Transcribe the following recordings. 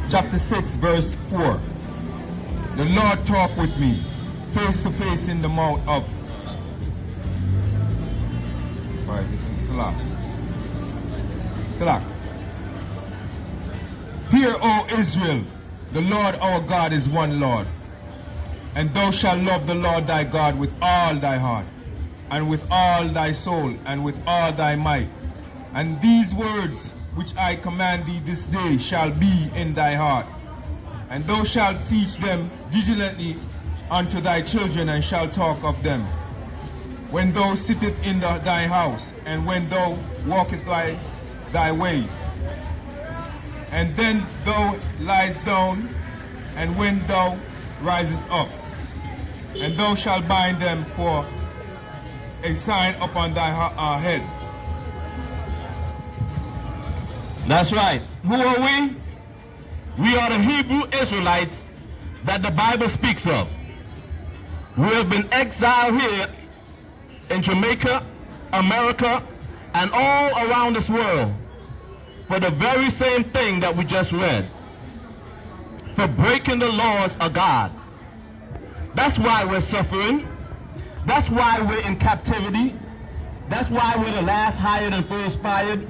chapter 6, verse 4. The Lord talked with me face to face in the mount of... Right, this is Salah. Hear, O Israel, the Lord our God is one Lord. And thou shalt love the Lord thy God with all thy heart, and with all thy soul, and with all thy might. And these words which I command thee this day shall be in thy heart. And thou shalt teach them diligently unto thy children, and shalt talk of them when thou sittest in thy house, and when thou walkest thy ways. And then thou liest down, and when thou risest up. And thou shalt bind them for a sign upon thy head. That's right. Who are we? We are the Hebrew Israelites that the Bible speaks of. We have been exiled here in Jamaica, America, and all around this world for the very same thing that we just read. For breaking the laws of God. That's why we're suffering. That's why we're in captivity. That's why we're the last hired and first fired.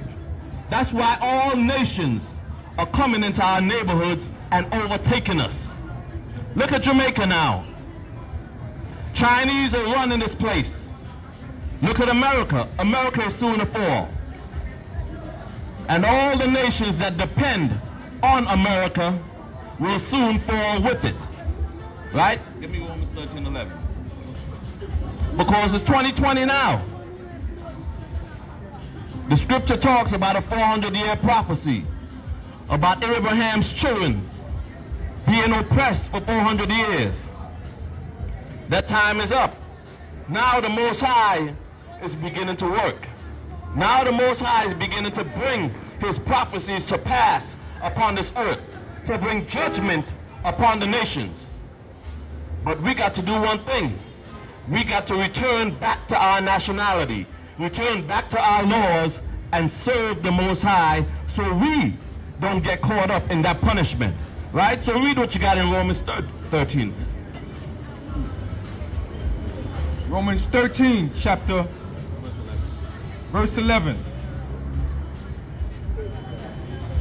That's why all nations are coming into our neighborhoods and overtaking us. Look at Jamaica now. Chinese are running this place. Look at America. America is soon to fall. And all the nations that depend on America will soon fall with it. Right? Give me Romans 13:11. Because it's 2020 now. The scripture talks about a 400-year prophecy about Abraham's children being oppressed for 400 years. That time is up. Now the Most High is beginning to work. Now the Most High is beginning to bring his prophecies to pass upon this earth, to bring judgment upon the nations. But we got to do one thing. We got to return back to our nationality, return back to our laws, and serve the Most High so we don't get caught up in that punishment. Right? So read what you got in Romans 13. Romans 13, chapter, verse 11.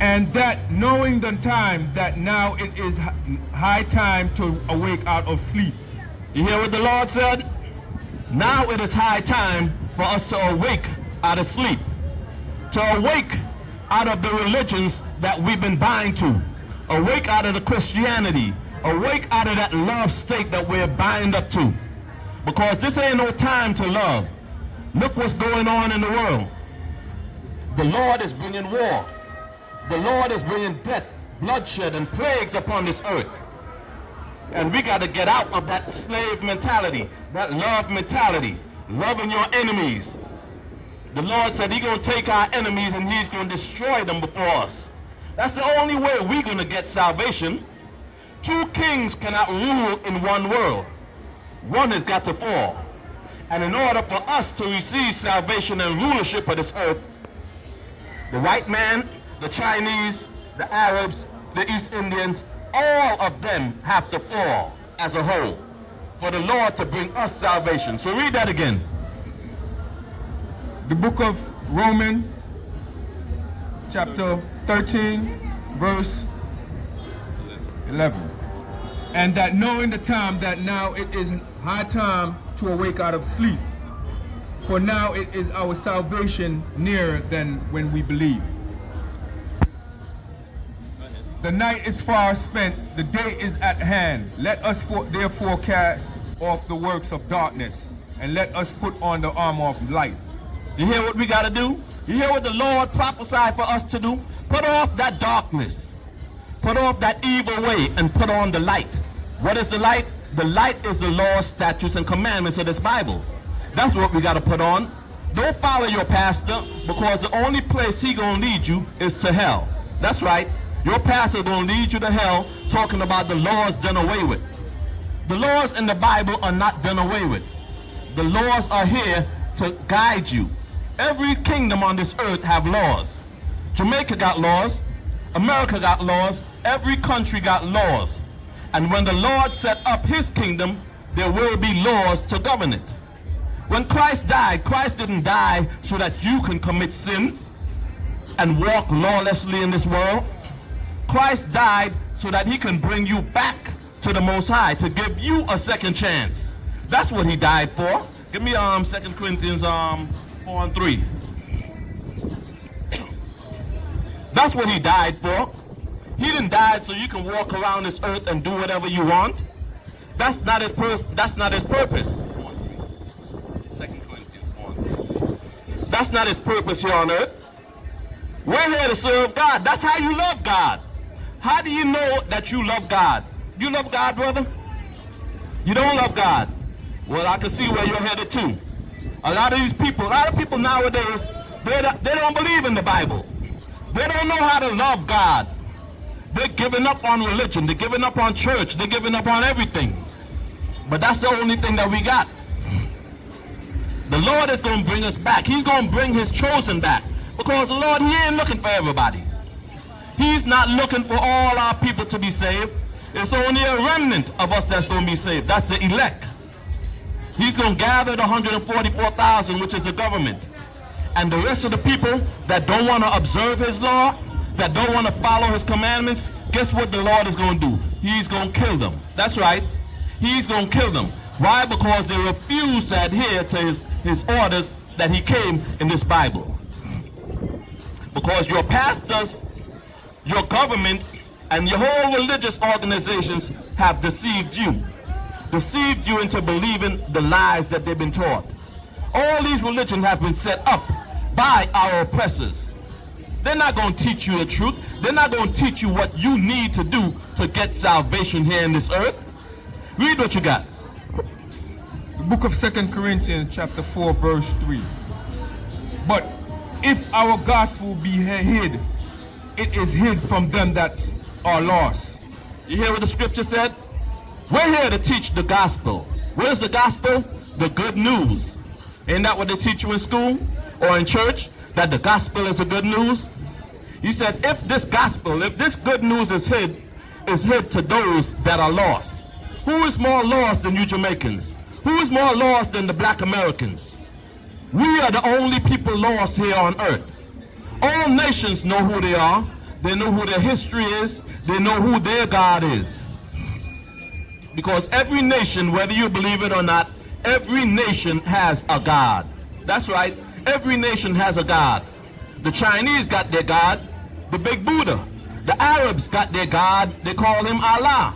And that knowing the time, that now it is high time to awake out of sleep. You hear what the Lord said? Now it is high time for us to awake out of sleep. To awake out of the religions that we've been bind to. Awake out of the Christianity. Awake out of that love state that we're bind up to. Because this ain't no time to love. Look what's going on in the world. The Lord is bringing war. The Lord is bringing death, bloodshed, and plagues upon this earth. And we got to get out of that slave mentality, that love mentality, loving your enemies. The Lord said he's going to take our enemies and he's going to destroy them before us. That's the only way we're going to get salvation. Two kings cannot rule in one world. One has got to fall. And in order for us to receive salvation and rulership of this earth, the white man, the Chinese, the Arabs, the East Indians, all of them have to fall as a whole for the Lord to bring us salvation. So read that again. The book of Romans, chapter 13, verse 11. And that knowing the time, that now it is high time to awake out of sleep. For now it is our salvation nearer than when we believe. The night is far spent, the day is at hand. Let us therefore cast off the works of darkness, and let us put on the armor of light. You hear what we got to do? You hear what the Lord prophesied for us to do? Put off that darkness. Put off that evil way and put on the light. What is the light? The light is the laws, statutes, and commandments of this Bible. That's what we got to put on. Don't follow your pastor, because the only place he going to lead you is to hell. That's right. Your pastor going to lead you to hell talking about the laws done away with. The laws in the Bible are not done away with. The laws are here to guide you. Every kingdom on this earth have laws. Jamaica got laws. America got laws. Every country got laws. And when the Lord set up his kingdom, there will be laws to govern it. When Christ died, Christ didn't die so that you can commit sin and walk lawlessly in this world. Christ died so that he can bring you back to the Most High, to give you a second chance. That's what he died for. Give me 2 Corinthians 4:3. That's what he died for. He didn't die so you can walk around this earth and do whatever you want. That's not his purpose. 2 Corinthians 4:3. That's not his purpose here on earth. We're here to serve God. That's how you love God. How do you know that you love God? You love God, brother? You don't love God? Well, I can see where you're headed to. A lot of people nowadays, they don't believe in the Bible. They don't know how to love God. They're giving up on religion. They're giving up on church. They're giving up on everything. But that's the only thing that we got. The Lord is going to bring us back. He's going to bring his chosen back. Because the Lord, he ain't looking for everybody. He's not looking for all our people to be saved. It's only a remnant of us that's going to be saved. That's the elect. He's going to gather the 144,000, which is the government. And the rest of the people that don't want to observe his law, that don't want to follow his commandments, guess what the Lord is going to do? He's going to kill them. That's right. He's going to kill them. Why? Because they refuse to adhere to his orders that he came in this Bible. Because your pastors, your government, and your whole religious organizations have deceived you into believing the lies that they've been taught. All these religions have been set up by our oppressors. They're not going to teach you the truth. They're not going to teach you what you need to do to get salvation here in this earth. Read what you got. The book of 2 Corinthians chapter 4 verse 3. But if our gospel be hid, it is hid from them that are lost. You hear what the scripture said? We're here to teach the gospel. What is the gospel? The good news. Ain't that what they teach you in school or in church? That the gospel is the good news? He said, if this gospel, if this good news is hid to those that are lost. Who is more lost than you Jamaicans? Who is more lost than the black Americans? We are the only people lost here on earth. All nations know who they are. They know who their history is. They know who their God is. Because every nation, whether you believe it or not, every nation has a God. That's right. Every nation has a God. The Chinese got their God, the big Buddha. The Arabs got their God. They call him Allah.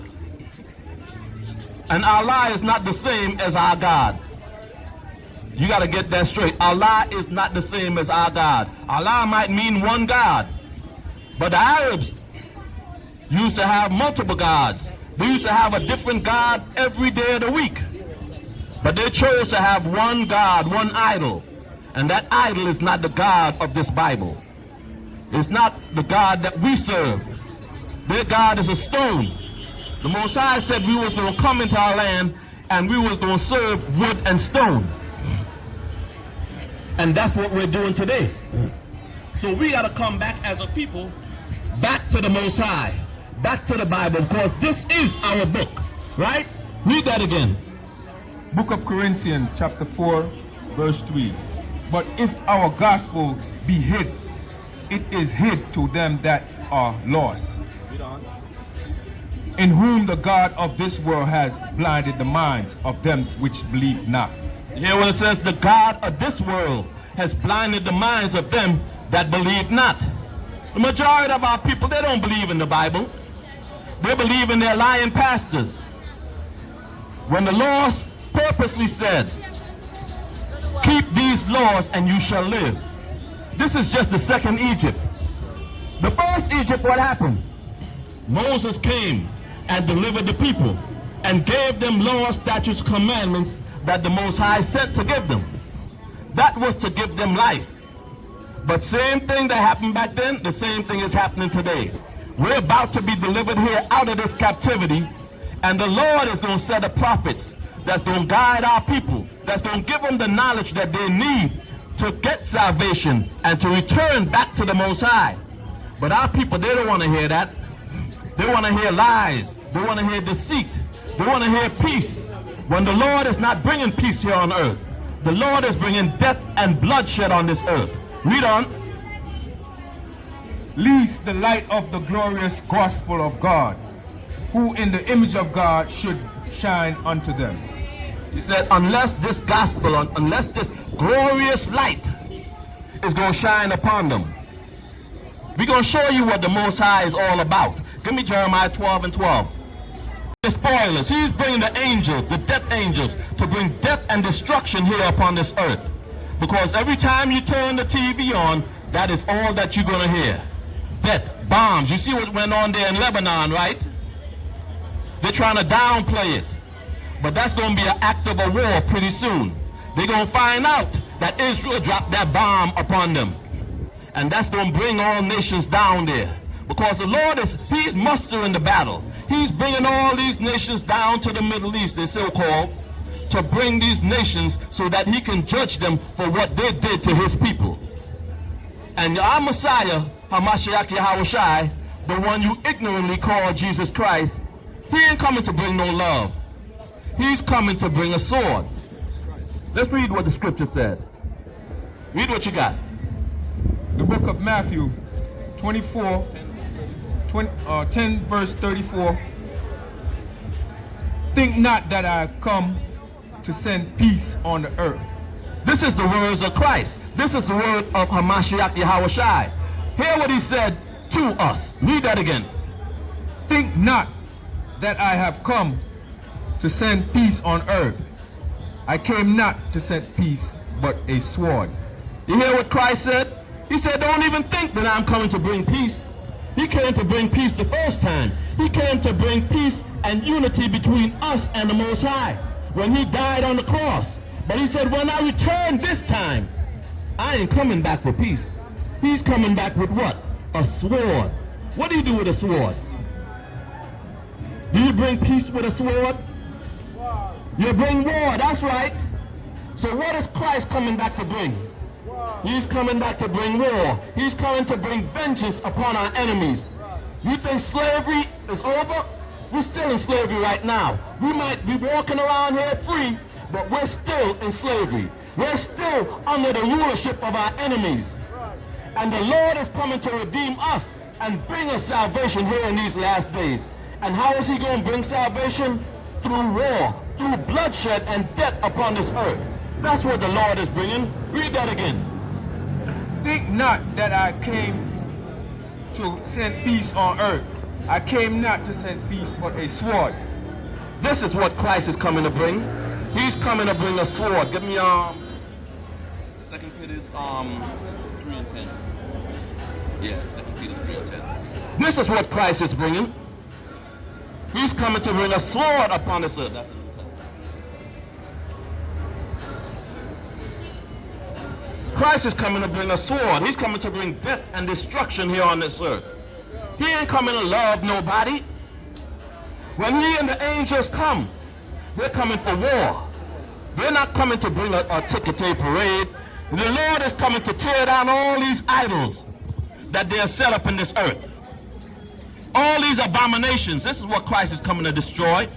And Allah is not the same as our God. You got to get that straight. Allah is not the same as our God. Allah might mean one God. But the Arabs used to have multiple gods. They used to have a different God every day of the week. But they chose to have one God, one idol. And that idol is not the God of this Bible. It's not the God that we serve. Their God is a stone. The Most High said we was going to come into our land and we was going to serve wood and stone. And that's what we're doing today. So we got to come back as a people, back to the Most High, back to the Bible, because this is our book, right? Read that again. Book of Corinthians chapter 4 verse 3. But if our gospel be hid, it is hid to them that are lost, in whom the God of this world has blinded the minds of them which believe not. You hear what it says? The God of this world has blinded the minds of them that believe not. The majority of our people, they don't believe in the Bible. They believe in their lying pastors. When the laws purposely said, keep these laws and you shall live. This is just the second Egypt. The first Egypt, what happened? Moses came and delivered the people and gave them laws, statutes, commandments that the Most High sent to give them. That was to give them life. But same thing that happened back then, the same thing is happening today. We're about to be delivered here out of this captivity, and the Lord is going to set up prophets that's going to guide our people, that's going to give them the knowledge that they need to get salvation and to return back to the Most High. But our people, they don't want to hear that. They want to hear lies. They want to hear deceit. They want to hear peace. When the Lord is not bringing peace here on earth, the Lord is bringing death and bloodshed on this earth. Read on. Lest the light of the glorious gospel of God, who in the image of God should shine unto them. He said, unless this gospel, unless this glorious light is going to shine upon them, we're going to show you what the Most High is all about. Give me Jeremiah 12 and 12. The spoilers, he's bringing the angels, the death angels, to bring death and destruction here upon this earth. Because every time you turn the TV on, that is all that you're going to hear. Death, bombs. You see what went on there in Lebanon, right? They're trying to downplay it. But that's going to be an act of a war pretty soon. They're going to find out that Israel dropped that bomb upon them. And that's going to bring all nations down there. Because the Lord he's mustering the battle. He's bringing all these nations down to the Middle East, they're so-called, to bring these nations so that he can judge them for what they did to his people. And our Messiah, Hamashiach Yahushai, the one you ignorantly call Jesus Christ, he ain't coming to bring no love. He's coming to bring a sword. Let's read what the scripture said. Read what you got. The book of Matthew 24, 10 verse 34. Think not that I come to send peace on the earth. This is the words of Christ. This is the word of Hamashiach Yahushai. Hear what he said to us. Read that again. Think not that I have come to send peace on earth. I came not to send peace, but a sword. You hear what Christ said? He said, don't even think that I'm coming to bring peace. He came to bring peace the first time. He came to bring peace and unity between us and the Most High when he died on the cross. But he said, when I return this time, I ain't coming back with peace. He's coming back with what? A sword. What do you do with a sword? Do you bring peace with a sword? You bring war, that's right. So what is Christ coming back to bring? He's coming back to bring war. He's coming to bring vengeance upon our enemies. You think slavery is over? We're still in slavery right now. We might be walking around here free, but we're still in slavery. We're still under the rulership of our enemies. And the Lord is coming to redeem us and bring us salvation here in these last days. And how is he going to bring salvation? Through war, through bloodshed and death upon this earth. That's what the Lord is bringing. Read that again. Think not that I came to send peace on earth. I came not to send peace, but a sword. This is what Christ is coming to bring. He's coming to bring a sword. Give me 2 Peter 3 and 10. Yeah, 2 Peter 3 and 10. This is what Christ is bringing. He's coming to bring a sword upon this earth. Christ is coming to bring a sword. He's coming to bring death and destruction here on this earth. He ain't coming to love nobody. When he and the angels come, they're coming for war. They're not coming to bring a ticket-day parade. The Lord is coming to tear down all these idols that they have set up in this earth. All these abominations. This is what Christ is coming to destroy.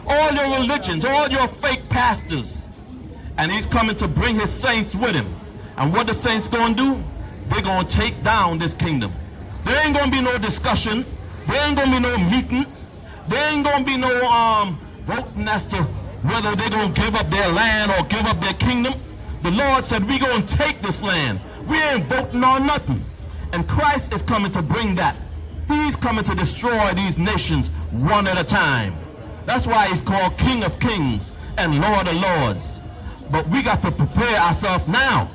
All your religions, all your fake pastors. And he's coming to bring his saints with him. And what the saints going to do? They're going to take down this kingdom. There ain't going to be no discussion. There ain't going to be no meeting. There ain't going to be no voting as to whether they're going to give up their land or give up their kingdom. The Lord said, we're going to take this land. We ain't voting on nothing. And Christ is coming to bring that. He's coming to destroy these nations one at a time. That's why he's called King of Kings and Lord of Lords. But we got to prepare ourselves now.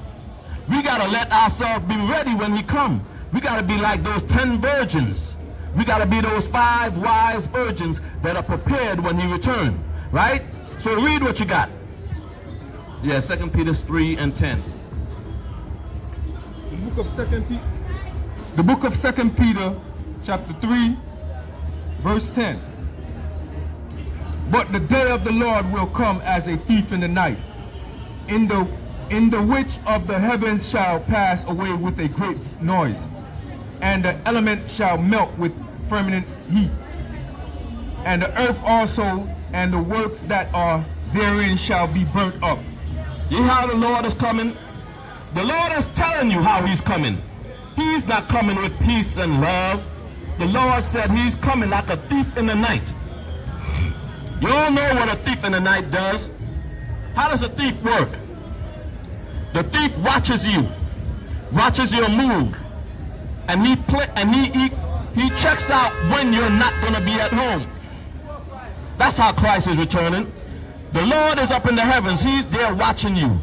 We got to let ourselves be ready when he comes. We got to be like those 10 virgins. We got to be those 5 wise virgins that are prepared when he returns. Right? So read what you got. Yeah, 2 Peter 3 and 10. The book of 2 Peter, chapter 3, verse 10. But the day of the Lord will come as a thief in the night, in the which of the heavens shall pass away with a great noise, and the element shall melt with fervent heat. And the earth also and the works that are therein shall be burnt up. You hear how the Lord is coming? The Lord is telling you how he's coming. He's not coming with peace and love. The Lord said he's coming like a thief in the night. You all know what a thief in the night does. How does a thief work? The thief watches you, watches your mood, and he checks out when you're not going to be at home. That's how Christ is returning. The Lord is up in the heavens. He's there watching you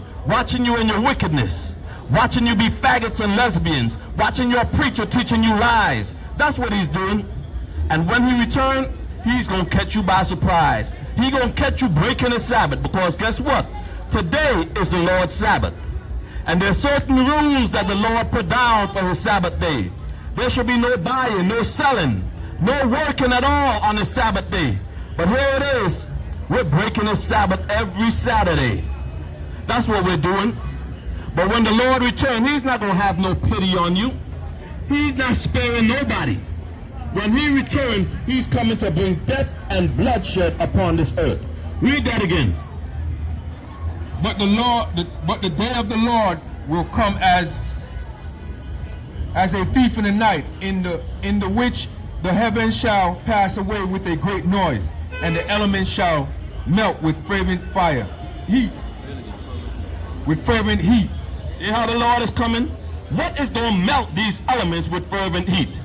in your wickedness, watching you be faggots and lesbians, watching your preacher teaching you lies. That's what he's doing. And when he returns, he's going to catch you by surprise. He's going to catch you breaking the Sabbath, because guess what? Today is the Lord's Sabbath. And there's certain rules that the Lord put down for his Sabbath day. There should be no buying, no selling, no working at all on the Sabbath day. But here it is. We're breaking the Sabbath every Saturday. That's what we're doing. But when the Lord returns, he's not going to have no pity on you. He's not sparing nobody. When he returns, he's coming to bring death and bloodshed upon this earth. Read that again. But the day of the Lord will come as a thief in the night, in the which the heavens shall pass away with a great noise, and the elements shall melt with fervent heat. With fervent heat. You hear how the Lord is coming? What is going to melt these elements with fervent heat?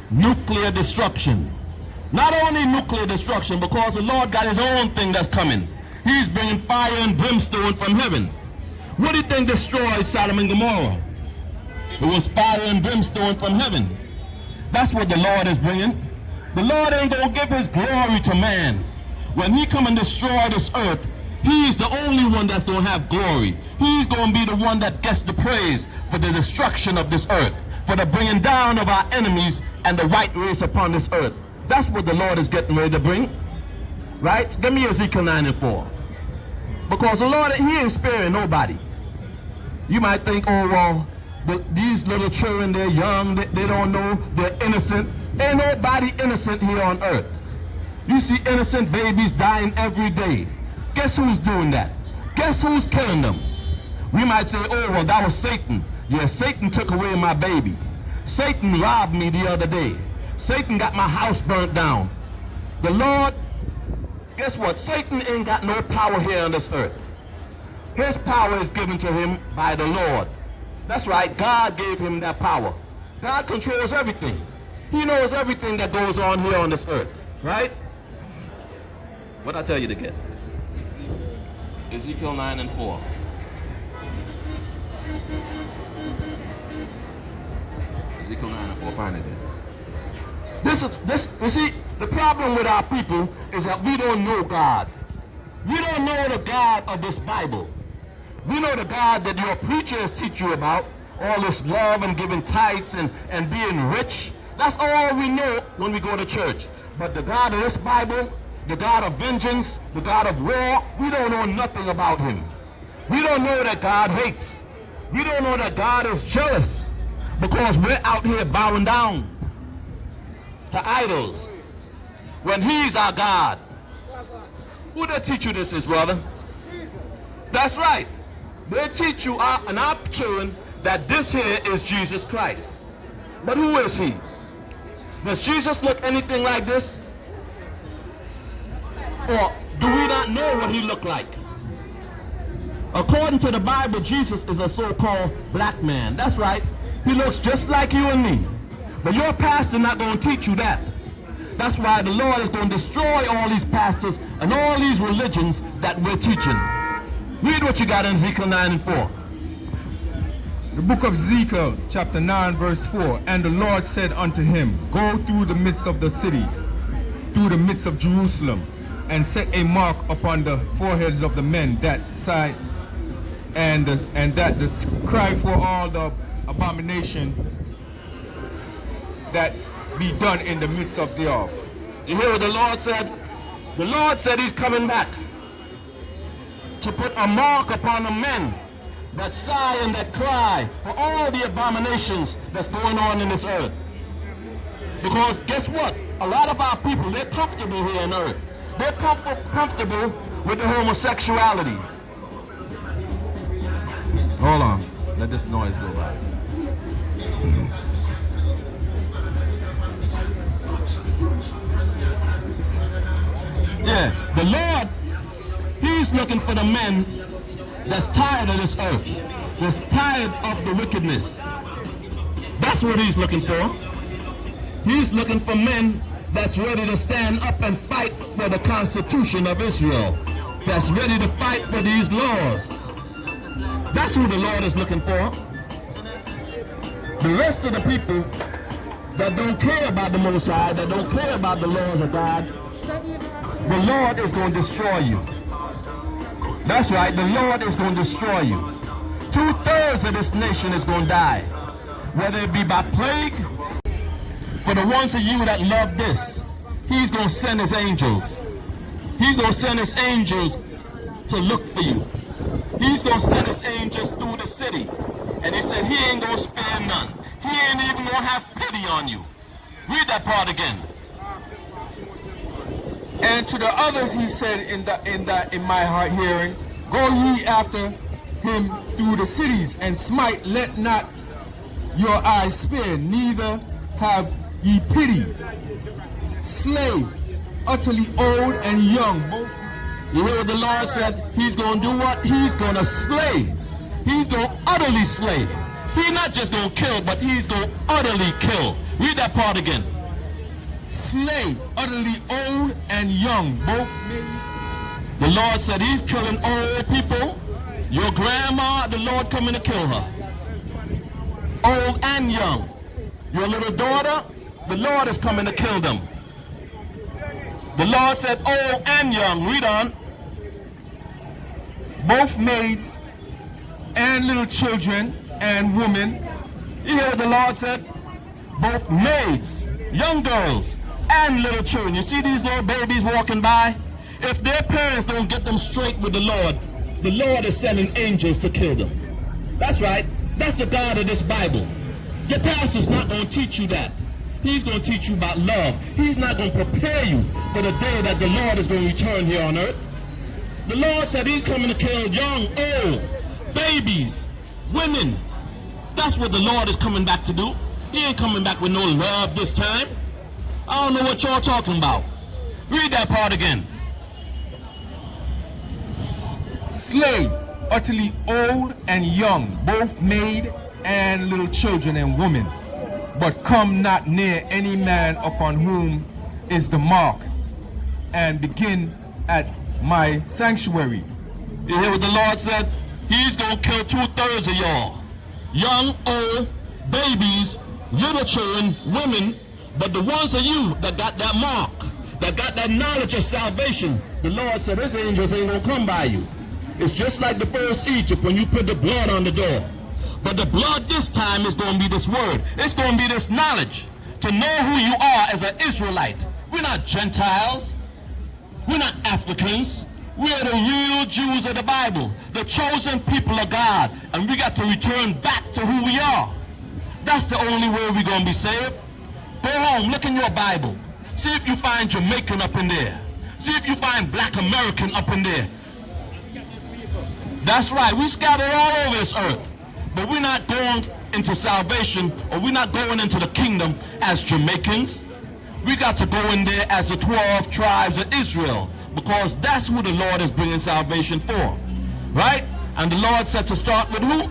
Nuclear destruction. Not only nuclear destruction, because the Lord got his own thing that's coming. He's bringing fire and brimstone from heaven. What do you think destroyed Sodom and Gomorrah? It was fire and brimstone from heaven. That's what the Lord is bringing. The Lord ain't going to give his glory to man. When he come and destroy this earth, he's the only one that's going to have glory. He's going to be the one that gets the praise for the destruction of this earth, for the bringing down of our enemies and the white race upon this earth. That's what the Lord is getting ready to bring. Right? Give me Ezekiel 9:4. Because the Lord, he ain't sparing nobody. You might think, oh, well, these little children, they're young, they don't know, they're innocent. Ain't nobody innocent here on earth. You see innocent babies dying every day. Guess who's doing that? Guess who's killing them? We might say, oh, well, that was Satan. Yeah, Satan took away my baby. Satan robbed me the other day. Satan got my house burnt down. The Lord, guess what? Satan ain't got no power here on this earth. His power is given to him by the Lord. That's right, God gave him that power. God controls everything. He knows everything that goes on here on this earth, right? What I tell you to get? Ezekiel 9:4. Ezekiel 9:4, find it there. You see, the problem with our people is that we don't know God. We don't know the God of this Bible. We know the God that your preachers teach you about, all this love and giving tithes and being rich. That's all we know when we go to church. But the God of this Bible, the God of vengeance, the God of war, we don't know nothing about him. We don't know that God hates. We don't know that God is jealous, because we're out here bowing down to idols when he's our God. Who they teach you this is, brother? That's right. They teach you and our children that this here is Jesus Christ. But who is he? Does Jesus look anything like this? Or do we not know what he looked like? According to the Bible, Jesus is a so-called black man. That's right. He looks just like you and me. But your pastor not going to teach you that. That's why the Lord is going to destroy all these pastors and all these religions that we're teaching. Read what you got in Ezekiel 9:4. The book of Ezekiel, chapter 9, verse 4. And the Lord said unto him, go through the midst of the city, through the midst of Jerusalem, and set a mark upon the foreheads of the men that sigh, and that the cry for all the abomination that be done in the midst of the earth. You hear what the Lord said? The Lord said he's coming back to put a mark upon the men that sigh and that cry for all the abominations that's going on in this earth. Because guess what? A lot of our people, they're comfortable here on earth. They're comfortable with the homosexuality. Hold on. Let this noise go by. Yeah, the Lord, He's looking for the men that's tired of this earth, that's tired of the wickedness. That's what He's looking for. He's looking for men that's ready to stand up and fight for the Constitution of Israel, that's ready to fight for these laws. That's who the Lord is looking for. The rest of the people that don't care about the Most High, that don't care about the laws of God, the Lord is going to destroy you. That's right, the Lord is going to destroy you. 2/3 of this nation is going to die, whether it be by plague. For the ones of you that love this, He's going to send His angels. He's going to send His angels to look for you. He's going to send His angels through the city. And He said He ain't going to spare none. He ain't even going to have pity on you. Read that part again. And to the others He said in my heart hearing, go ye after him through the cities, and smite, let not your eyes spare, neither have ye pity. Slay, utterly old and young. You hear what the Lord said? He's going to do what? He's going to slay. He's going to utterly slay. He's not just going to kill, but He's going to utterly kill. Read that part again. Slay, utterly old and young, both men. The Lord said He's killing old people. Your grandma, the Lord coming to kill her. Old and young. Your little daughter, the Lord is coming to kill them. The Lord said old and young. Read on. Both maids and little children and women. You hear what the Lord said? Both maids, young girls, and little children. You see these little babies walking by? If their parents don't get them straight with the Lord is sending angels to kill them. That's right. That's the God of this Bible. Your pastor's not going to teach you that. He's going to teach you about love. He's not going to prepare you for the day that the Lord is going to return here on earth. The Lord said He's coming to kill young, old, babies, women. That's what the Lord is coming back to do. He ain't coming back with no love this time. I don't know what y'all talking about. Read that part again. Slay, utterly old and young, both maid and little children and women. But come not near any man upon whom is the mark, and begin at my sanctuary. You hear what the Lord said? He's going to kill 2/3 of y'all. Young, old, babies, little children, women. But the ones of you that got that mark, that got that knowledge of salvation, the Lord said His angels ain't going to come by you. It's just like the first Egypt when you put the blood on the door. But the blood this time is going to be this word. It's going to be this knowledge to know who you are as an Israelite. We're not Gentiles. We're not Africans. We're the real Jews of the Bible, the chosen people of God. And we got to return back to who we are. That's the only way we're going to be saved. Go home, look in your Bible. See if you find Jamaican up in there. See if you find Black American up in there. That's right, we scattered all over this earth. But we're not going into salvation, or we're not going into the kingdom as Jamaicans. We got to go in there as the 12 tribes of Israel, because that's who the Lord is bringing salvation for. Right? And the Lord said to start with who?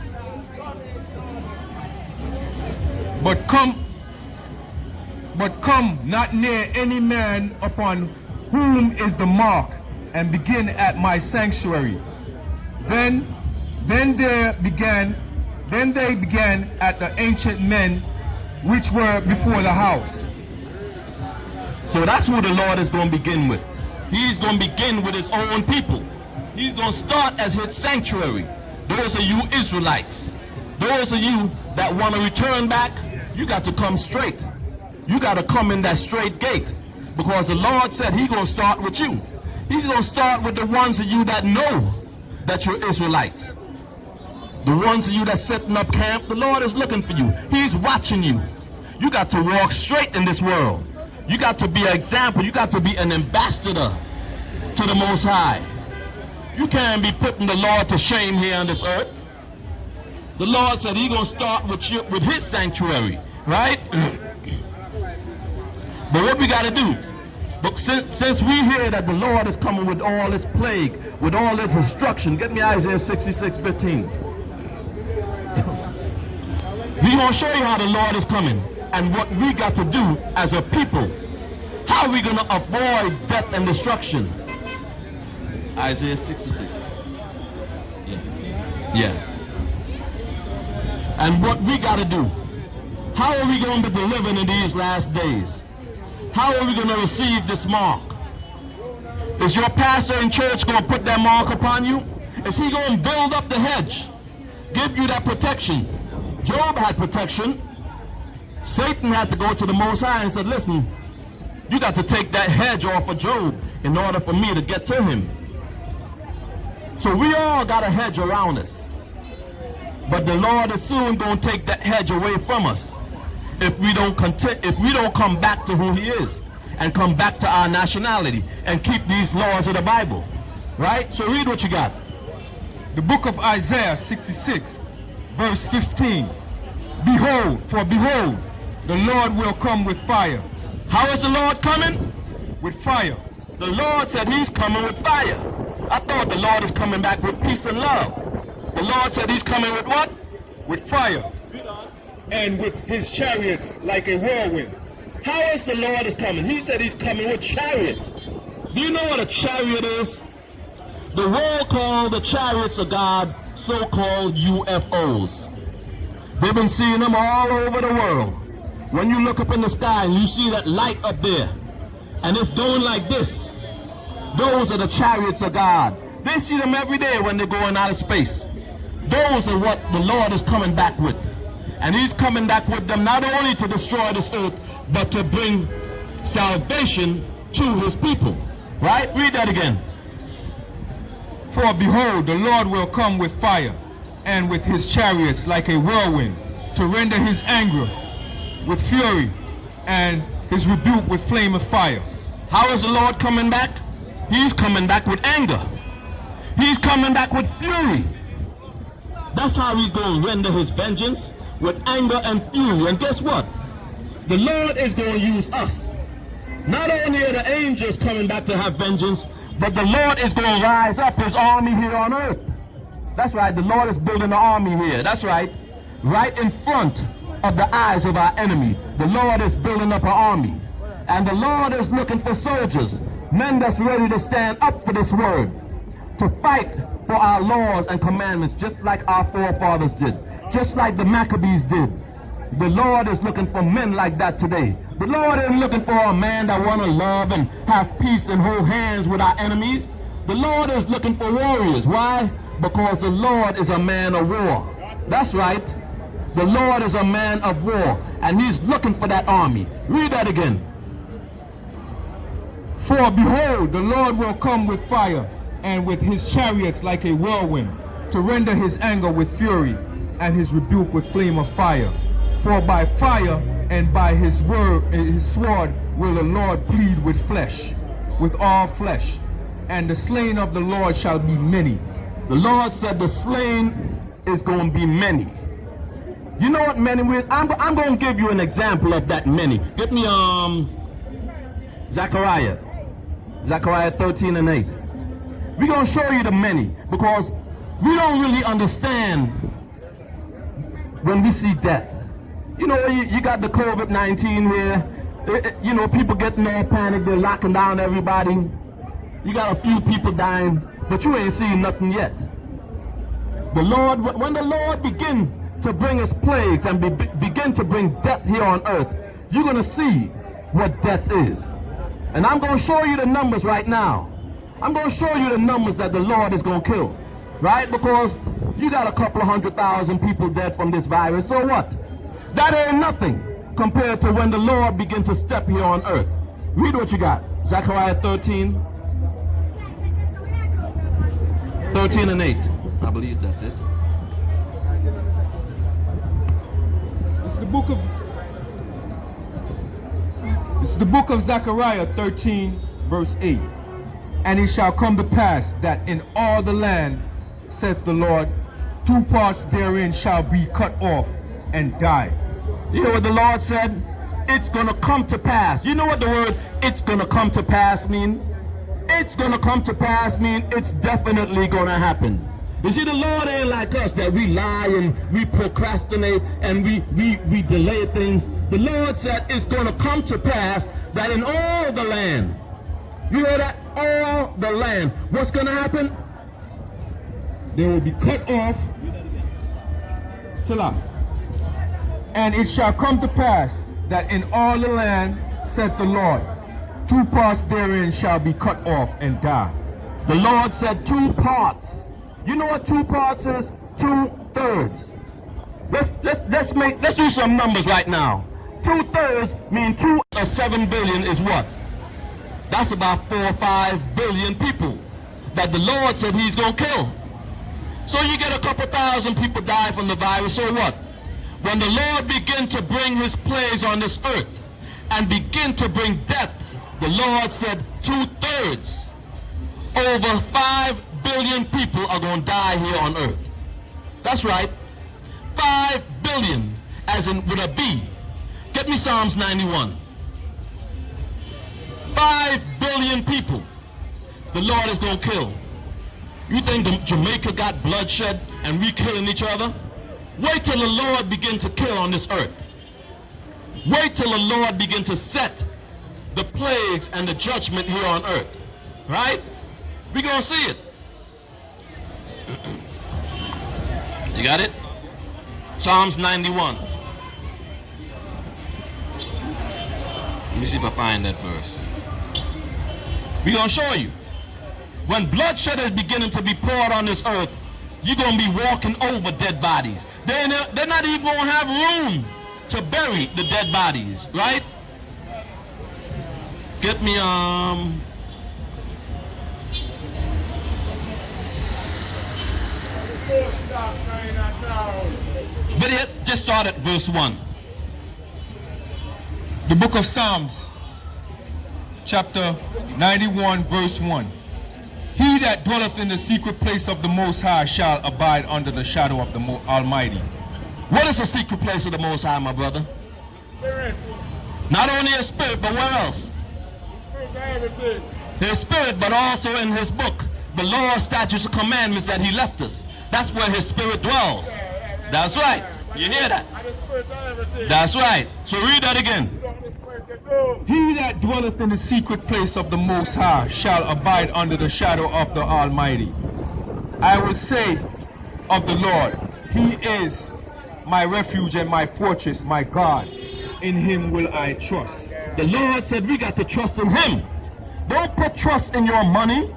But come not near any man upon whom is the mark, and begin at my sanctuary. Then they began at the ancient men which were before the house. So that's who the Lord is going to begin with. He's going to begin with His own people. He's going to start as His sanctuary. Those are you Israelites. Those of you that want to return back, you got to come straight. You got to come in that straight gate, because the Lord said He's going to start with you. He's going to start with the ones of you that know that you're Israelites. The ones of you that's setting up camp, the Lord is looking for you. He's watching you. You got to walk straight in this world. You got to be an example. You got to be an ambassador to the Most High. You can't be putting the Lord to shame here on this earth. The Lord said He's going to start with His sanctuary, right? But what we got to do? But since we hear that the Lord is coming with all His plague, with all His destruction, get me Isaiah 66:15. We're going to show you how the Lord is coming and what we got to do as a people. How are we going to avoid death and destruction? Isaiah 66. Yeah. And what we got to do. How are we going to be delivered in these last days? How are we going to receive this mark? Is your pastor in church going to put that mark upon you? Is he going to build up the hedge? Give you that protection? Job had protection. Satan had to go to the Most High and said, listen, you got to take that hedge off of Job in order for me to get to him. So we all got a hedge around us. But the Lord is soon going to take that hedge away from us if we don't come back to who He is and come back to our nationality and keep these laws of the Bible. Right? So read what you got. The book of Isaiah 66, verse 15. Behold, the Lord will come with fire. How is the Lord coming? With fire. The Lord said He's coming with fire. I thought the Lord is coming back with peace and love. The Lord said He's coming with what? With fire. And with His chariots like a whirlwind. How is the Lord is coming? He said He's coming with chariots. Do you know what a chariot is? The world called the chariots of God so-called UFOs. They've been seeing them all over the world. When you look up in the sky and you see that light up there, and it's going like this, those are the chariots of God. They see them every day when they're going out of space. Those are what the Lord is coming back with. And He's coming back with them not only to destroy this earth, but to bring salvation to His people. Right? Read that again. For behold, the Lord will come with fire, and with His chariots like a whirlwind, to render His anger with fury, and His rebuke with flame of fire. How is the Lord coming back? He's coming back with anger. He's coming back with fury. That's how He's going to render His vengeance, with anger and fury. And guess what? The Lord is going to use us. Not only are the angels coming back to have vengeance, but the Lord is going to rise up His army here on earth. That's right, the Lord is building an army here. That's right. Right in front of the eyes of our enemy, the Lord is building up an army. And the Lord is looking for soldiers, men that's ready to stand up for this word, to fight for our laws and commandments, just like our forefathers did, just like the Maccabees did. The Lord is looking for men like that today. The Lord isn't looking for a man that want to love and have peace and hold hands with our enemies. The Lord is looking for warriors. Why? Because the Lord is a man of war. That's right. The Lord is a man of war, and He's looking for that army. Read that again. For behold, the Lord will come with fire, and with His chariots like a whirlwind, to render His anger with fury, and His rebuke with flame of fire. For by fire and by His sword will the Lord plead with flesh, with all flesh, and the slain of the Lord shall be many. The Lord said the slain is going to be many. You know what many is? I'm going to give you an example of that many. Get me Zechariah 13 and 8. We're going to show you the many, because we don't really understand when we see death. You know, you got the COVID-19 here. You know, people getting all panicked. They're locking down everybody. You got a few people dying, but you ain't seen nothing yet. The Lord, when the Lord begin to bring His plagues and begin to bring death here on earth, you're going to see what death is. And I'm going to show you the numbers right now. I'm going to show you the numbers that the Lord is going to kill. Right? Because you got a couple of 100,000 people dead from this virus. So what? That ain't nothing compared to when the Lord begins to step here on earth. Read what you got. Zechariah 13 and 8. I believe that's it. It's the book of Zechariah 13, verse 8. And it shall come to pass that in all the land, saith the Lord, 2 parts therein shall be cut off and die. You know what the Lord said? It's going to come to pass. You know what the word "it's going to come to pass" mean? It's going to come to pass mean it's definitely going to happen. You see, the Lord ain't like us that we lie and we procrastinate and we delay things. The Lord said it's going to come to pass that in all the land, you hear that? All the land. What's going to happen? They will be cut off. Salah. And it shall come to pass that in all the land, saith the Lord, 2 parts therein shall be cut off and die. The Lord said 2 parts. You know what 2 parts is? 2/3. Let's do some numbers right now. 2/3 mean 2 or 7 billion is what? That's about 4 or 5 billion people that the Lord said he's going to kill. So you get a couple thousand people die from the virus, so what? When the Lord begin to bring his plagues on this earth and begin to bring death, the Lord said 2/3, over 5 billion people are going to die here on earth. That's right, 5 billion, as in with a B. Get me Psalms 91. 5 billion people the Lord is going to kill. You think Jamaica got bloodshed and we killing each other? Wait till the Lord begin to kill on this earth. Wait till the Lord begin to set the plagues and the judgment here on earth. Right? We're going to see it. You got it? Psalms 91. Let me see if I find that verse. We're going to show you. When bloodshed is beginning to be poured on this earth, you're going to be walking over dead bodies. They're not even going to have room to bury the dead bodies, right? Get me, but it just start at verse 1. The book of Psalms, chapter 91, verse 1. He that dwelleth in the secret place of the Most High shall abide under the shadow of the Almighty. What is the secret place of the Most High, my brother? Spirit. Not only his spirit, but where else? Everything. His spirit, but also in his book, the law, statutes, and commandments that he left us. That's where his spirit dwells. That's right. You hear that? That's right. So read that again. He that dwelleth in the secret place of the Most High shall abide under the shadow of the Almighty. I will say of the Lord, he is my refuge and my fortress, my God. In him will I trust. The Lord said we got to trust in him. Don't put trust in your money.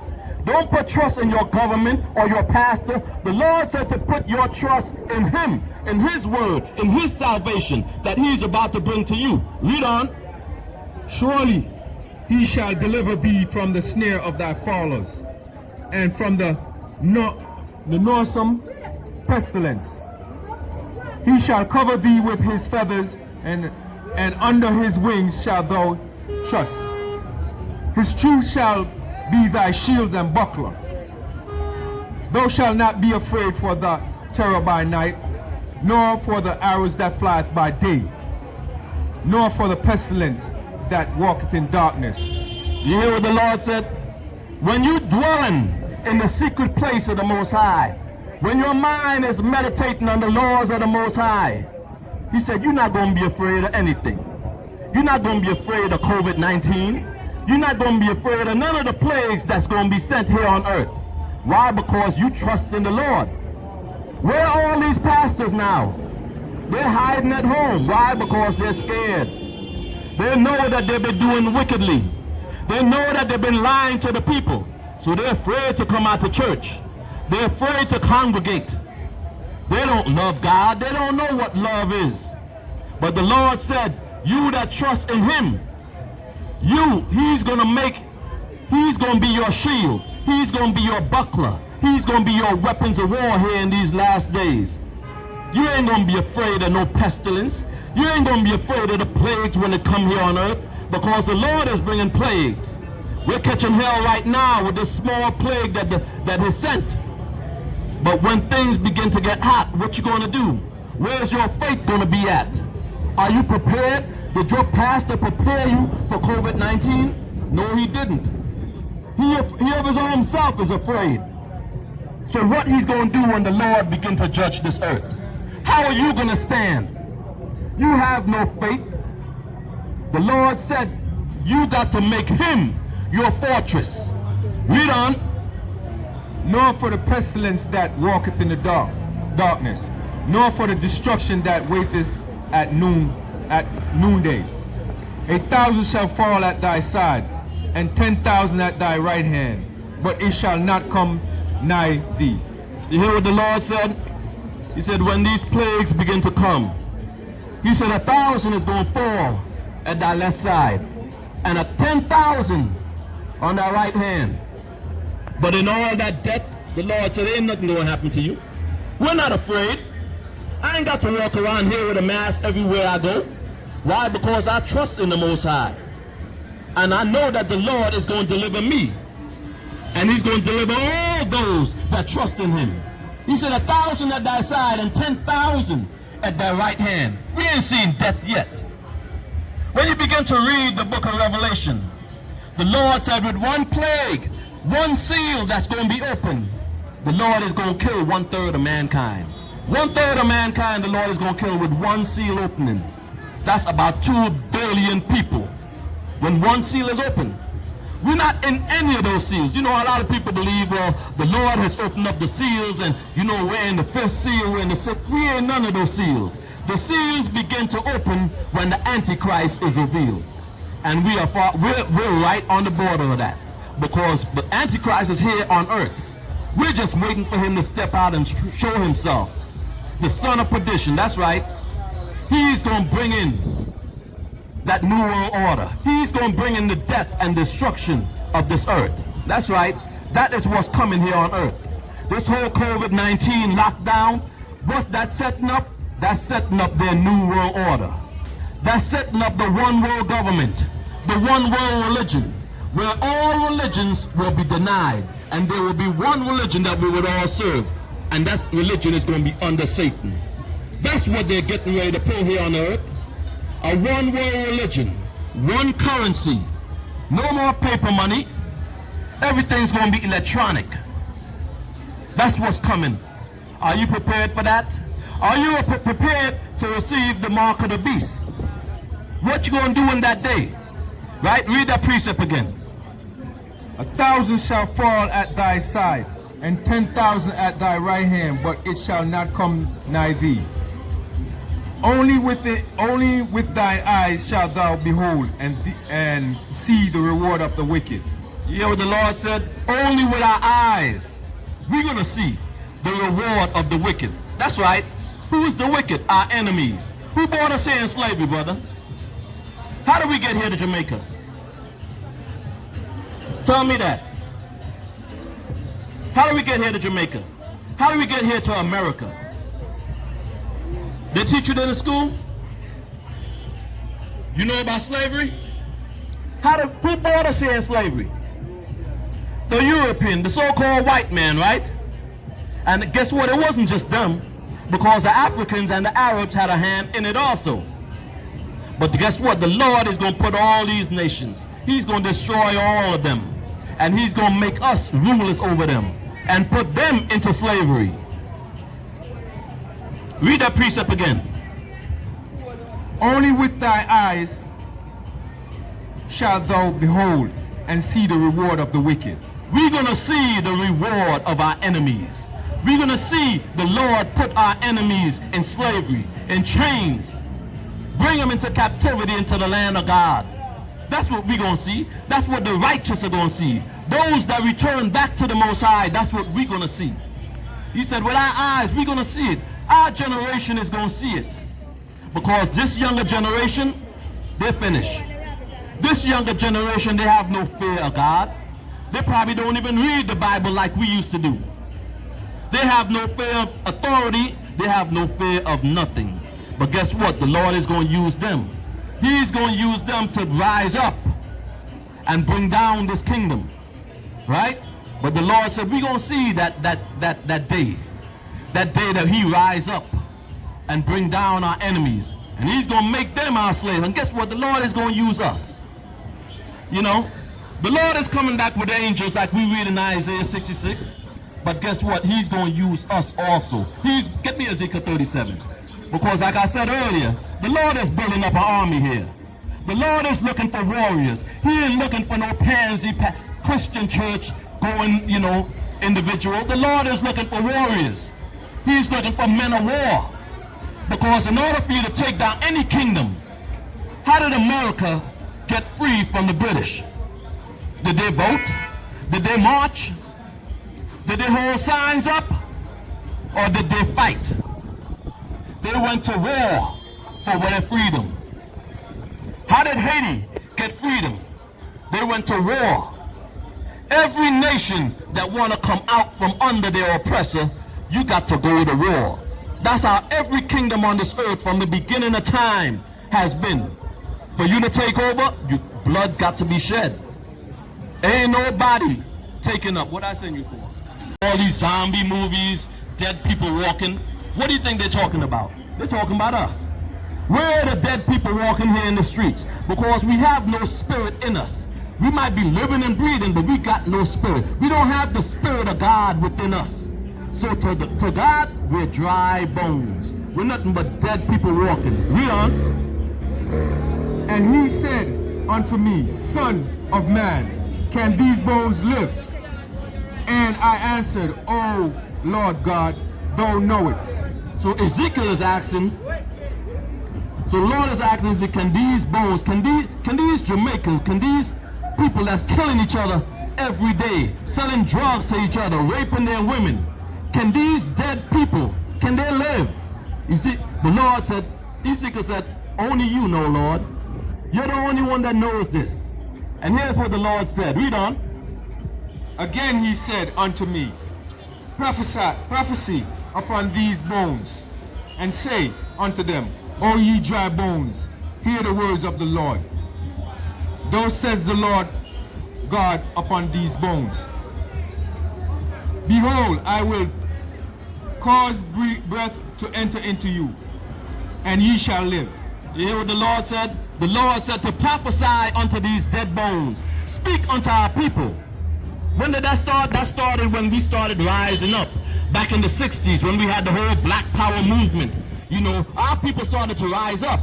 Don't put trust in your government or your pastor. The Lord said to put your trust in him, in his word, in his salvation that he's about to bring to you. Read on. Surely he shall deliver thee from the snare of thy fowlers, and from the noisome pestilence. He shall cover thee with his feathers, and under his wings shalt thou trust. His truth shall be thy shield and buckler. Thou shalt not be afraid for the terror by night, nor for the arrows that flieth by day, nor for the pestilence that walketh in darkness. You hear what the Lord said? When you dwelling in the secret place of the Most High, when your mind is meditating on the laws of the Most High, he said you're not going to be afraid of anything. You're not going to be afraid of COVID-19. You're not going to be afraid of none of the plagues that's going to be sent here on earth. Why? Because you trust in the Lord. Where are all these pastors now? They're hiding at home. Why? Because they're scared. They know that they've been doing wickedly. They know that they've been lying to the people. So they're afraid to come out to church. They're afraid to congregate. They don't love God. They don't know what love is. But the Lord said, you that trust in him, he's going to be your shield. He's going to be your buckler. He's going to be your weapons of war here in these last days. You ain't going to be afraid of no pestilence. You ain't going to be afraid of the plagues when they come here on earth, because the Lord is bringing plagues. We're catching hell right now with this small plague that He sent. But when things begin to get hot, what you going to do? Where's your faith going to be at? Are you prepared? Did your pastor prepare you for COVID-19? No, he didn't. He of his own self is afraid. So what he's going to do when the Lord begins to judge this earth? How are you going to stand? You have no faith. The Lord said, you got to make Him your fortress. Read on. Nor for the pestilence that walketh in the darkness, nor for the destruction that waiteth at noonday. 1,000 shall fall at thy side, and 10,000 at thy right hand, but it shall not come nigh thee. You hear what the Lord said? He said, when these plagues begin to come, He said 1,000 is going to fall at thy left side, and 10,000 on thy right hand. But in all that death, the Lord said, ain't nothing going to happen to you. We're not afraid. I ain't got to walk around here with a mask everywhere I go. Why? Because I trust in the Most High. And I know that the Lord is going to deliver me. And He's going to deliver all those that trust in Him. He said 1,000 at thy side and 10,000 at thy right hand. We ain't seen death yet. When you begin to read the book of Revelation, the Lord said with one plague, one seal that's going to be open, the Lord is going to kill 1/3 of mankind. 1/3 of mankind the Lord is going to kill with one seal opening. That's about 2 billion people. When one seal is open, we're not in any of those seals. You know, a lot of people believe, well, the Lord has opened up the seals and, you know, we're in the 5th seal, we're in the 6th. We ain't none of those seals. The seals begin to open when the Antichrist is revealed. And we're right on the border of that. Because the Antichrist is here on earth. We're just waiting for him to step out and show himself. The son of perdition, that's right. He's going to bring in that new world order. He's going to bring in the death and destruction of this earth. That's right. That is what's coming here on earth. This whole COVID-19 lockdown, what's that setting up? That's setting up their new world order. That's setting up the one world government, the one world religion, where all religions will be denied, and there will be one religion that we would all serve, and that religion is going to be under Satan. That's what they're getting ready to pull here on earth. A one world religion, one currency, no more paper money, everything's going to be electronic. That's what's coming. Are you prepared for that? Are you prepared to receive the mark of the beast? What you going to do in that day? Right? Read that precept again. 1,000 shall fall at thy side, and 10,000 at thy right hand, but it shall not come nigh thee. Only with thine eyes shalt thou behold and see the reward of the wicked. You hear what the Lord said? Only with our eyes we're going to see the reward of the wicked. That's right. Who is the wicked? Our enemies. Who brought us here in slavery, brother? How did we get here to Jamaica? Tell me that. How did we get here to Jamaica? How did we get here to America? They teach you that in school? You know about slavery? Who brought us here in slavery? The European, the so-called white man, right? And guess what? It wasn't just them, because the Africans and the Arabs had a hand in it also. But guess what? The Lord is going to put all these nations. He's going to destroy all of them. And He's going to make us rulers over them and put them into slavery. Read that precept again. Only with thy eyes shalt thou behold and see the reward of the wicked. We're going to see the reward of our enemies. We're going to see the Lord put our enemies in slavery, in chains, bring them into captivity into the land of God. That's what we're going to see. That's what the righteous are going to see. Those that return back to the Most High, that's what we're going to see. He said, with our eyes, we're going to see it. Our generation is going to see it. Because this younger generation, they're finished. This younger generation, they have no fear of God. They probably don't even read the Bible like we used to do. They have no fear of authority. They have no fear of nothing. But guess what? The Lord is going to use them. He's going to use them to rise up and bring down this kingdom. Right? But the Lord said, we're going to see that day. That day that he rise up and bring down our enemies. And he's going to make them our slaves. And guess what? The Lord is going to use us. You know, the Lord is coming back with angels like we read in Isaiah 66. But guess what? He's going to use us also. Get me Ezekiel 37. Because like I said earlier, the Lord is building up an army here. The Lord is looking for warriors. He ain't looking for no pansy Christian church going, you know, individual. The Lord is looking for warriors. He's looking for men of war. Because in order for you to take down any kingdom, how did America get free from the British? Did they vote? Did they march? Did they hold signs up? Or did they fight? They went to war for their freedom. How did Haiti get freedom? They went to war. Every nation that want to come out from under their oppressor, you got to go to war. That's how every kingdom on this earth from the beginning of time has been. For you to take over, blood got to be shed. Ain't nobody taking up. What I send you for? All these zombie movies, dead people walking. What do you think they're talking about? They're talking about us. Where are the dead people walking here in the streets? Because we have no spirit in us. We might be living and breathing, but we got no spirit. We don't have the spirit of God within us. So to God, we're dry bones. We're nothing but dead people walking. Read on. And he said unto me, Son of man, can these bones live? And I answered, O Lord God, thou knowest. So Ezekiel is asking, so the Lord is asking, can these bones, can these Jamaicans, can these people that's killing each other every day, selling drugs to each other, raping their women, can these dead people, can they live? You see, the Lord said, Ezekiel said, only you know, Lord. You're the only one that knows this. And here's what the Lord said. Read on. Again he said unto me, Prophesy upon these bones, and say unto them, O ye dry bones, hear the words of the Lord. Thus says the Lord God upon these bones. Behold, I will cause breath to enter into you, and ye shall live. You hear what the Lord said? The Lord said to prophesy unto these dead bones. Speak unto our people. When did that start? That started when we started rising up. Back in the 60s when we had the whole Black Power movement. You know, our people started to rise up.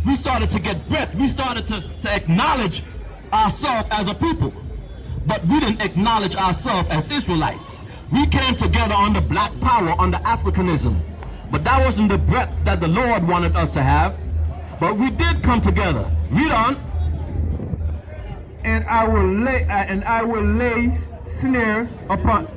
We started to get breath. We started to acknowledge ourselves as a people. But we didn't acknowledge ourselves as Israelites. We came together under Black Power, under Africanism. But that wasn't the breath that the Lord wanted us to have. But we did come together. Read on. And I will lay sinews upon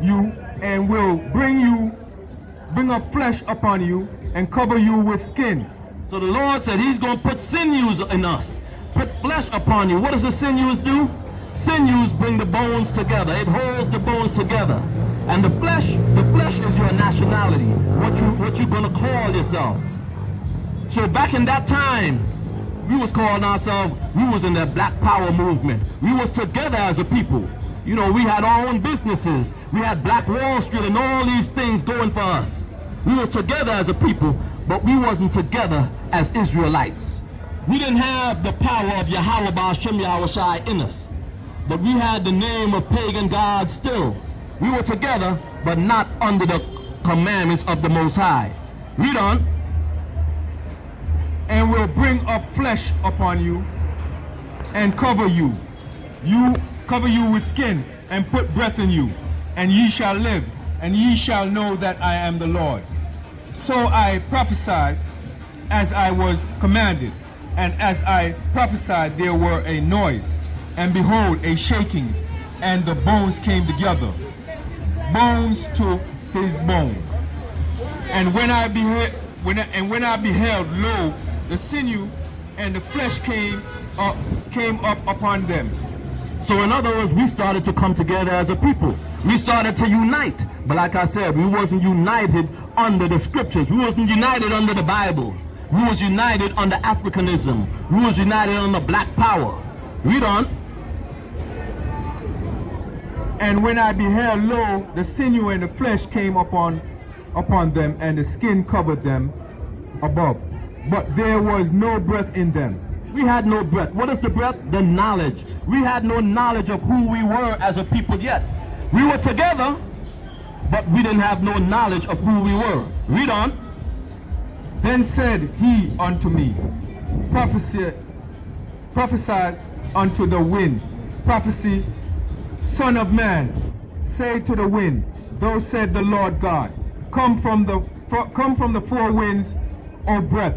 you, and will bring up flesh upon you, and cover you with skin. So the Lord said he's going to put sinews in us, put flesh upon you. What does the sinews do? Sinews bring the bones together. It holds the bones together. And the flesh is your nationality, what you're going to call yourself. So back in that time, we was calling ourselves, we was in the Black Power movement. We was together as a people. You know, we had our own businesses. We had Black Wall Street and all these things going for us. We was together as a people, but we wasn't together as Israelites. We didn't have the power of Yahweh Ba'ashem Yahushai in us. But we had the name of pagan gods still. We were together, but not under the commandments of the Most High. Read on. And will bring up flesh upon you, and cover you. Cover you with skin, and put breath in you, and ye shall live, and ye shall know that I am the Lord. So I prophesied as I was commanded, and as I prophesied there were a noise, and behold a shaking, and the bones came together, bones to his bone. And when I beheld, lo, the sinew and the flesh came up upon them. So in other words, we started to come together as a people. We started to unite. But like I said, we wasn't united under the scriptures. We wasn't united under the Bible. We was united under Africanism. We was united under black power. Read on. And when I beheld, lo, the sinew and the flesh came upon them, and the skin covered them above. But there was no breath in them. We had no breath. What is the breath? The knowledge. We had no knowledge of who we were as a people yet. We were together, but we didn't have no knowledge of who we were. Read on. Then said he unto me, prophesy unto the wind, prophecy, Son of man, say to the wind, thus said the Lord God, come from the four winds, O breath,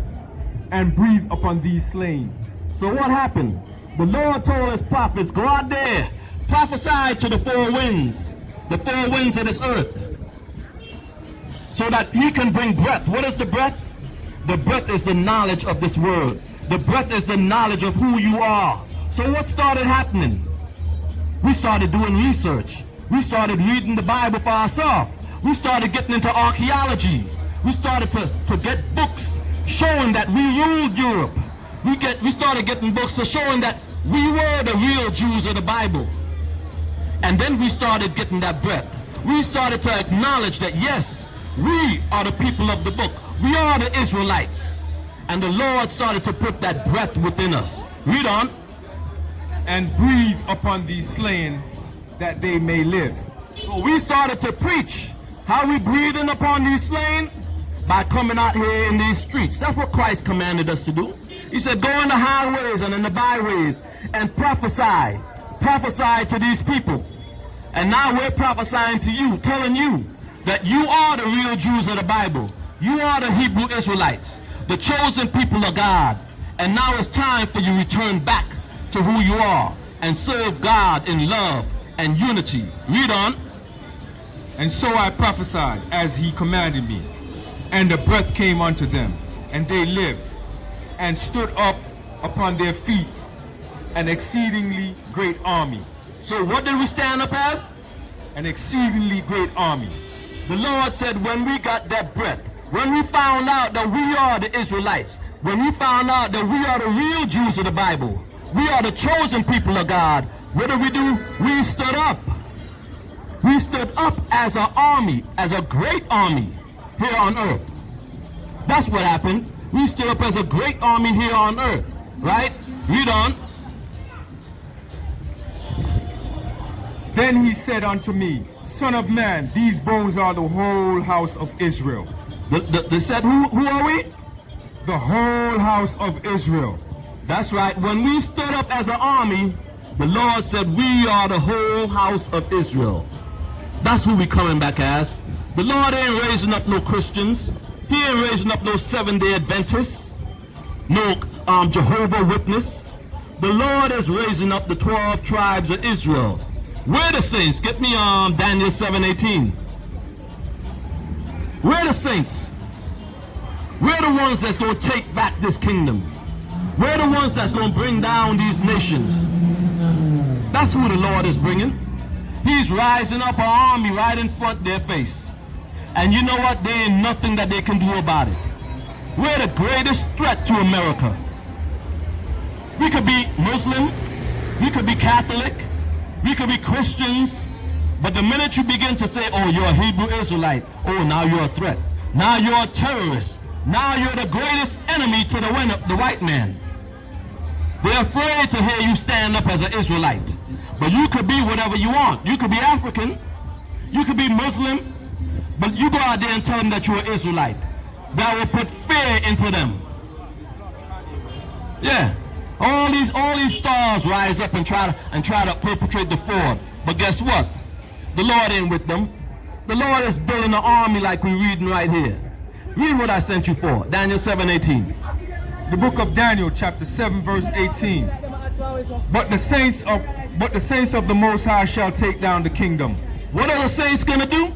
and breathe upon these slain. So what happened? The Lord told his prophets, go out there, prophesy to the four winds of this earth, so that he can bring breath. What is the breath? The breath is the knowledge of this world. The breath is the knowledge of who you are. So what started happening? We started doing research. We started reading the Bible for ourselves. We started getting into archaeology. We started to get books showing that we ruled Europe. We started getting books showing that we were the real Jews of the Bible. And then we started getting that breath. We started to acknowledge that yes, we are the people of the book. We are the Israelites. And the Lord started to put that breath within us. Read on. And breathe upon these slain, that they may live. So we started to preach. How we breathing upon these slain? By coming out here in these streets. That's what Christ commanded us to do. He said, go in the highways and in the byways and prophesy. Prophesy to these people. And now we're prophesying to you, telling you that you are the real Jews of the Bible. You are the Hebrew Israelites, the chosen people of God. And now it's time for you to return back to who you are and serve God in love and unity. Read on. And so I prophesied as he commanded me, and the breath came unto them, and they lived, and stood up upon their feet, an exceedingly great army. So what did we stand up as? An exceedingly great army. The Lord said when we got that breath, when we found out that we are the Israelites, when we found out that we are the real Jews of the Bible, we are the chosen people of God, what did we do? We stood up. We stood up as an army, as a great army here on earth. That's what happened. We stood up as a great army here on earth, right? Read on. Then he said unto me, Son of man, these bones are the whole house of Israel. They said, who are we? The whole house of Israel. That's right. When we stood up as an army, the Lord said, we are the whole house of Israel. That's who we coming back as. The Lord ain't raising up no Christians. He ain't raising up no Seventh-day Adventists, no Jehovah Witness. The Lord is raising up the 12 tribes of Israel. We're the saints. Get me Daniel 7:18. We're the saints. We're the ones that's going to take back this kingdom. We're the ones that's going to bring down these nations. That's who the Lord is bringing. He's rising up an army right in front of their face. And you know what? There ain't nothing that they can do about it. We're the greatest threat to America. We could be Muslim, we could be Catholic, we could be Christians, but the minute you begin to say, oh, you're a Hebrew Israelite, oh, now you're a threat. Now you're a terrorist. Now you're the greatest enemy to the white man. They're afraid to hear you stand up as an Israelite. But you could be whatever you want. You could be African, you could be Muslim, but you go out there and tell them that you're an Israelite. That will put fear into them. Yeah. All these stars rise up and try to perpetrate the fraud. But guess what? The Lord ain't with them. The Lord is building an army like we're reading right here. Read what I sent you for. Daniel 7:18. The book of Daniel, chapter 7, verse 18. But the saints of the Most High shall take down the kingdom. What are the saints gonna do?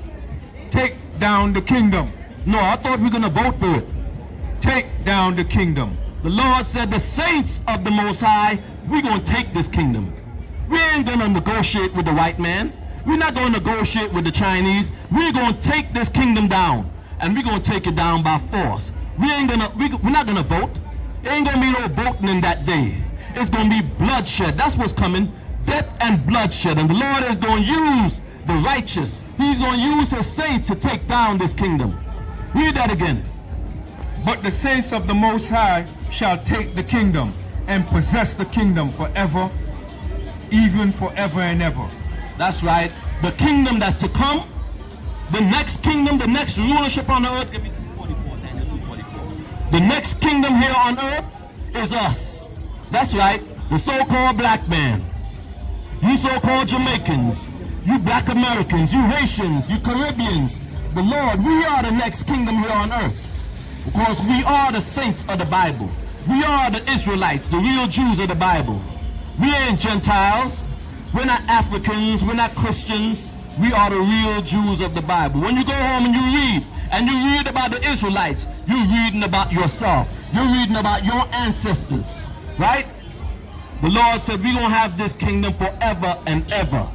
Take down the kingdom. No, I thought we were gonna vote for it. Take down the kingdom. The Lord said the saints of the Most High, we're gonna take this kingdom. We ain't gonna negotiate with the white man. We're not gonna negotiate with the Chinese. We're gonna take this kingdom down, and we're gonna take it down by force. We're not gonna vote. There ain't gonna be no voting in that day. It's gonna be bloodshed. That's what's coming. Death and bloodshed. And the Lord is gonna use the righteous. He's gonna use his saints to take down this kingdom. Read that again. But the saints of the Most High shall take the kingdom and possess the kingdom forever, even forever and ever. That's right. The kingdom that's to come, the next kingdom, the next rulership on the earth. Give me 244, Daniel 244. The next kingdom here on earth is us. That's right. The so-called black man. You so-called Jamaicans. You black Americans. You Haitians. You Caribbeans. The Lord, we are the next kingdom here on earth. Because we are the saints of the Bible. We are the Israelites, the real Jews of the Bible. We ain't Gentiles. We're not Africans. We're not Christians. We are the real Jews of the Bible. When you go home and you read about the Israelites, you're reading about yourself. You're reading about your ancestors, right? The Lord said we're going to have this kingdom forever and ever.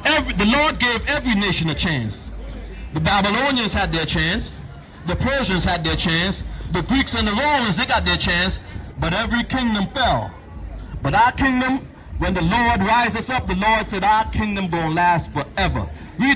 The Lord gave every nation a chance. The Babylonians had their chance. The Persians had their chance. The Greeks and the Romans, they got their chance. But every kingdom fell. But our kingdom, when the Lord rises up, the Lord said our kingdom gonna last forever. Read